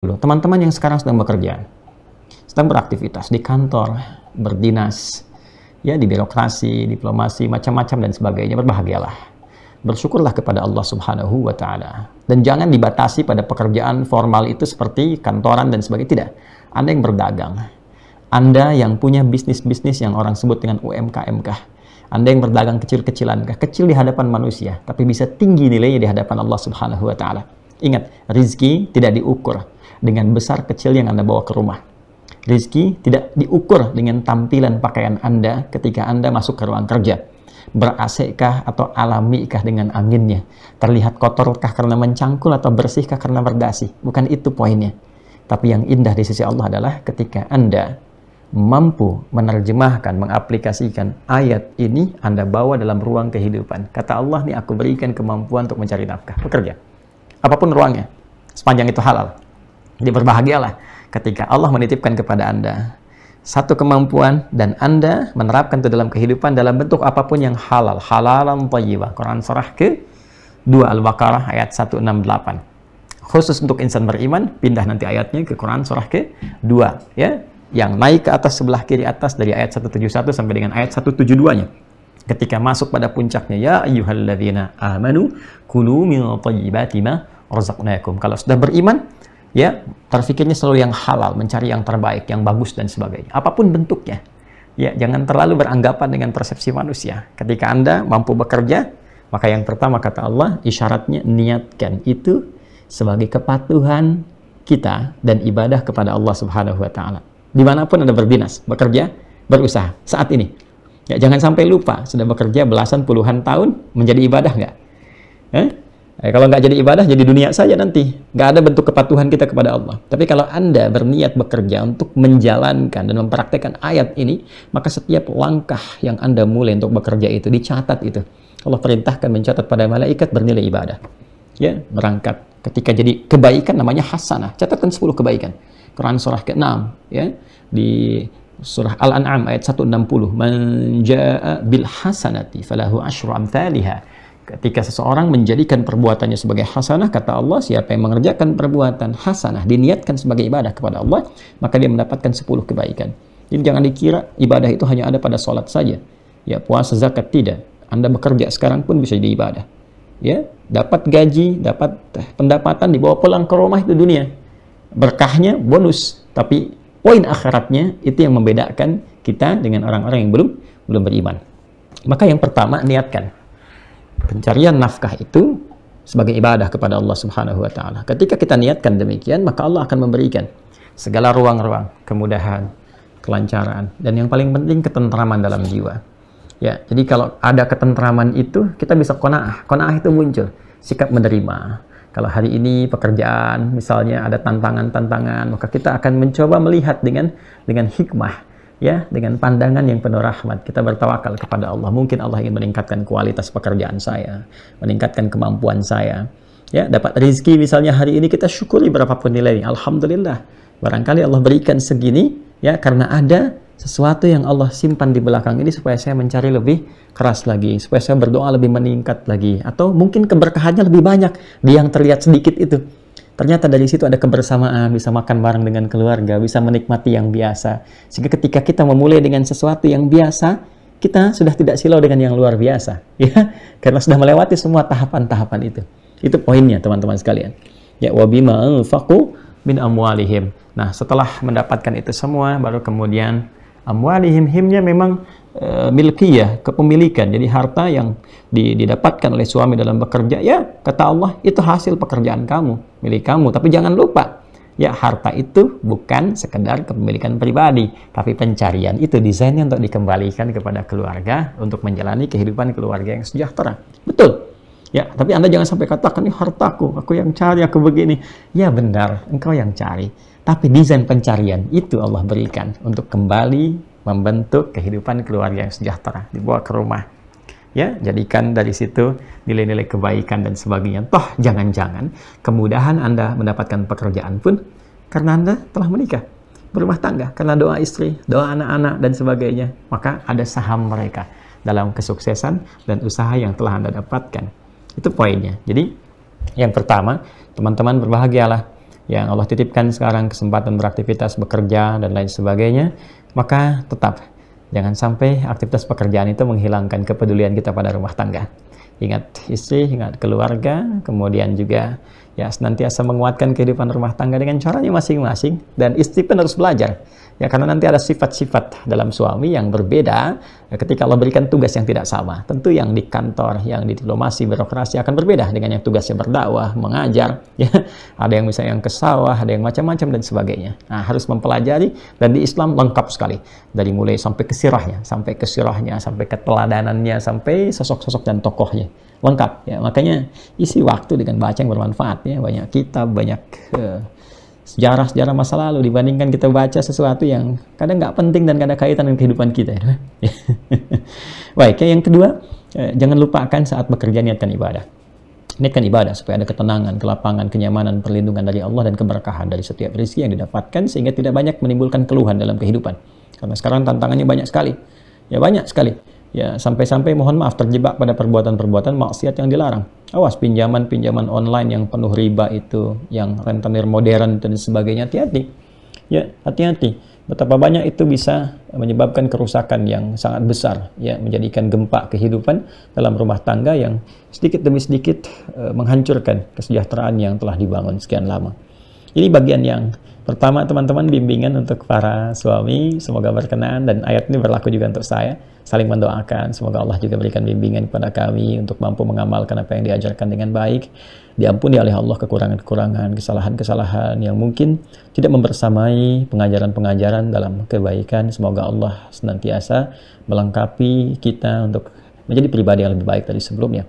Teman-teman yang sekarang sedang bekerja, sedang beraktivitas di kantor, berdinas, ya di birokrasi, diplomasi, macam-macam dan sebagainya, berbahagialah. Bersyukurlah kepada Allah Subhanahu wa Ta'ala. Dan jangan dibatasi pada pekerjaan formal itu seperti kantoran dan sebagainya. Tidak. Anda yang berdagang, Anda yang punya bisnis-bisnis yang orang sebut dengan UMKM kah, Anda yang berdagang kecil-kecilan kah, kecil di hadapan manusia, tapi bisa tinggi nilainya di hadapan Allah Subhanahu wa Ta'ala. Ingat, rizki tidak diukur dengan besar kecil yang Anda bawa ke rumah. Rizki tidak diukur dengan tampilan pakaian Anda ketika Anda masuk ke ruang kerja. Ber-AC-kah atau alami-kah dengan anginnya? Terlihat kotorkah karena mencangkul atau bersihkah karena berdasi? Bukan itu poinnya. Tapi yang indah di sisi Allah adalah ketika Anda mampu menerjemahkan, mengaplikasikan ayat ini, Anda bawa dalam ruang kehidupan. Kata Allah, nih aku berikan kemampuan untuk mencari nafkah, bekerja. Apapun ruangnya, sepanjang itu halal. Jadi berbahagialah ketika Allah menitipkan kepada Anda satu kemampuan dan Anda menerapkan itu dalam kehidupan dalam bentuk apapun yang halal. Halalan thayyibah. Quran surah ke-2 Al-Baqarah ayat 168. Khusus untuk insan beriman, pindah nanti ayatnya ke Quran surah ke-2 ya, yang naik ke atas sebelah kiri atas dari ayat 171 sampai dengan ayat 172-nya. Ketika masuk pada puncaknya, ya ayyuhalladzina amanu kulu min thayyibati ma razaqnakum. Kalau sudah beriman, ya, terfikirnya selalu yang halal, mencari yang terbaik, yang bagus dan sebagainya. Apapun bentuknya. Ya, jangan terlalu beranggapan dengan persepsi manusia. Ketika Anda mampu bekerja, maka yang pertama kata Allah, isyaratnya niatkan itu sebagai kepatuhan kita dan ibadah kepada Allah Subhanahu wa Ta'ala. Dimanapun Anda berdinas, bekerja, berusaha saat ini. Ya, jangan sampai lupa sudah bekerja belasan puluhan tahun, menjadi ibadah nggak? Kalau nggak jadi ibadah, jadi dunia saja nanti. Nggak ada bentuk kepatuhan kita kepada Allah. Tapi kalau Anda berniat bekerja untuk menjalankan dan mempraktekkan ayat ini, maka setiap langkah yang Anda mulai untuk bekerja itu, dicatat itu. Allah perintahkan mencatat pada malaikat bernilai ibadah. Ya, berangkat. Ketika jadi kebaikan namanya hasanah. Catatkan 10 kebaikan. Quran surah ke-6. Ya, di surah Al-An'am ayat 160. Man jaa'a bil hasanati falahu asyru amthaliha. Ketika seseorang menjadikan perbuatannya sebagai hasanah, kata Allah, siapa yang mengerjakan perbuatan hasanah, diniatkan sebagai ibadah kepada Allah, maka dia mendapatkan 10 kebaikan. Jadi jangan dikira ibadah itu hanya ada pada sholat saja. Ya, puasa, zakat, tidak. Anda bekerja sekarang pun bisa jadi ibadah. Ya, dapat gaji, dapat pendapatan, dibawa pulang ke rumah, itu dunia. Berkahnya bonus, tapi poin akhiratnya itu yang membedakan kita dengan orang-orang yang belum beriman. Maka yang pertama, niatkan. Pencarian nafkah itu sebagai ibadah kepada Allah Subhanahu wa Ta'ala. Ketika kita niatkan demikian, maka Allah akan memberikan segala ruang-ruang, kemudahan, kelancaran, dan yang paling penting ketentraman dalam jiwa. Ya, jadi kalau ada ketentraman itu, kita bisa qanaah. Qanaah itu muncul, sikap menerima. Kalau hari ini pekerjaan misalnya ada tantangan-tantangan, maka kita akan mencoba melihat dengan hikmah. Ya, dengan pandangan yang penuh rahmat, kita bertawakal kepada Allah. Mungkin Allah ingin meningkatkan kualitas pekerjaan saya, meningkatkan kemampuan saya. Ya, dapat rezeki misalnya hari ini, kita syukuri berapapun nilainya. Alhamdulillah. Barangkali Allah berikan segini, ya, karena ada sesuatu yang Allah simpan di belakang ini supaya saya mencari lebih keras lagi, supaya saya berdoa lebih meningkat lagi, atau mungkin keberkahannya lebih banyak di yang terlihat sedikit itu. Ternyata dari situ ada kebersamaan, bisa makan bareng dengan keluarga, bisa menikmati yang biasa. Sehingga ketika kita memulai dengan sesuatu yang biasa, kita sudah tidak silau dengan yang luar biasa. Ya, karena sudah melewati semua tahapan-tahapan itu. Itu poinnya teman-teman sekalian. Ya, wabima anfaqu min amwalihim. Nah, setelah mendapatkan itu semua, baru kemudian amwalihim, himnya memang milkiyah, kepemilikan. Jadi harta yang didapatkan oleh suami dalam bekerja, ya kata Allah, itu hasil pekerjaan kamu, milik kamu. Tapi jangan lupa, ya harta itu bukan sekedar kepemilikan pribadi, tapi pencarian itu desainnya untuk dikembalikan kepada keluarga, untuk menjalani kehidupan keluarga yang sejahtera. Betul. Ya, tapi Anda jangan sampai katakan, ini hartaku, aku yang cari, aku begini. Ya benar, engkau yang cari. Tapi desain pencarian itu Allah berikan untuk kembali membentuk kehidupan keluarga yang sejahtera, dibawa ke rumah. Ya, jadikan dari situ nilai-nilai kebaikan dan sebagainya. Toh, jangan-jangan kemudahan Anda mendapatkan pekerjaan pun karena Anda telah menikah, berumah tangga, karena doa istri, doa anak-anak, dan sebagainya. Maka ada saham mereka dalam kesuksesan dan usaha yang telah Anda dapatkan. Itu poinnya. Jadi, yang pertama, teman-teman berbahagialah. yang Allah titipkan sekarang kesempatan beraktivitas, bekerja, dan lain sebagainya, maka tetap jangan sampai aktivitas pekerjaan itu menghilangkan kepedulian kita pada rumah tangga. Ingat istri, ingat keluarga, kemudian juga ya senantiasa menguatkan kehidupan rumah tangga dengan caranya masing-masing, dan istri pun harus belajar. Ya, karena nanti ada sifat-sifat dalam suami yang berbeda ketika Allah berikan tugas yang tidak sama. Tentu yang di kantor, yang di diplomasi, birokrasi akan berbeda dengan yang tugasnya berdakwah, mengajar. Ya. Ada yang misalnya yang ke sawah, ada yang macam-macam dan sebagainya. Nah, harus mempelajari, dan di Islam lengkap sekali. Dari mulai sampai ke sirahnya, sampai keteladanannya, sampai sosok-sosok dan tokohnya. Lengkap. Ya. Makanya isi waktu dengan baca yang bermanfaat. Ya. Banyak kitab, banyak sejarah-sejarah masa lalu dibandingkan kita baca sesuatu yang kadang nggak penting dan nggak ada kaitan dengan kehidupan kita. Ya. Baik, yang kedua, jangan lupakan saat bekerja niatkan ibadah. Niatkan ibadah supaya ada ketenangan, kelapangan, kenyamanan, perlindungan dari Allah dan keberkahan dari setiap rezeki yang didapatkan sehingga tidak banyak menimbulkan keluhan dalam kehidupan. Karena sekarang tantangannya banyak sekali. Ya banyak sekali. Ya sampai-sampai mohon maaf terjebak pada perbuatan-perbuatan maksiat yang dilarang. Awas pinjaman-pinjaman online yang penuh riba itu, yang rentenir modern dan sebagainya, hati-hati. Ya, hati-hati. Betapa banyak itu bisa menyebabkan kerusakan yang sangat besar, ya, menjadikan gempa kehidupan dalam rumah tangga yang sedikit demi sedikit menghancurkan kesejahteraan yang telah dibangun sekian lama. Ini bagian yang pertama, teman-teman, bimbingan untuk para suami, semoga berkenan, dan ayat ini berlaku juga untuk saya. Saling mendoakan, semoga Allah juga berikan bimbingan kepada kami untuk mampu mengamalkan apa yang diajarkan dengan baik. Diampuni oleh Allah kekurangan-kekurangan, kesalahan-kesalahan yang mungkin tidak membersamai pengajaran-pengajaran dalam kebaikan. Semoga Allah senantiasa melengkapi kita untuk menjadi pribadi yang lebih baik dari sebelumnya.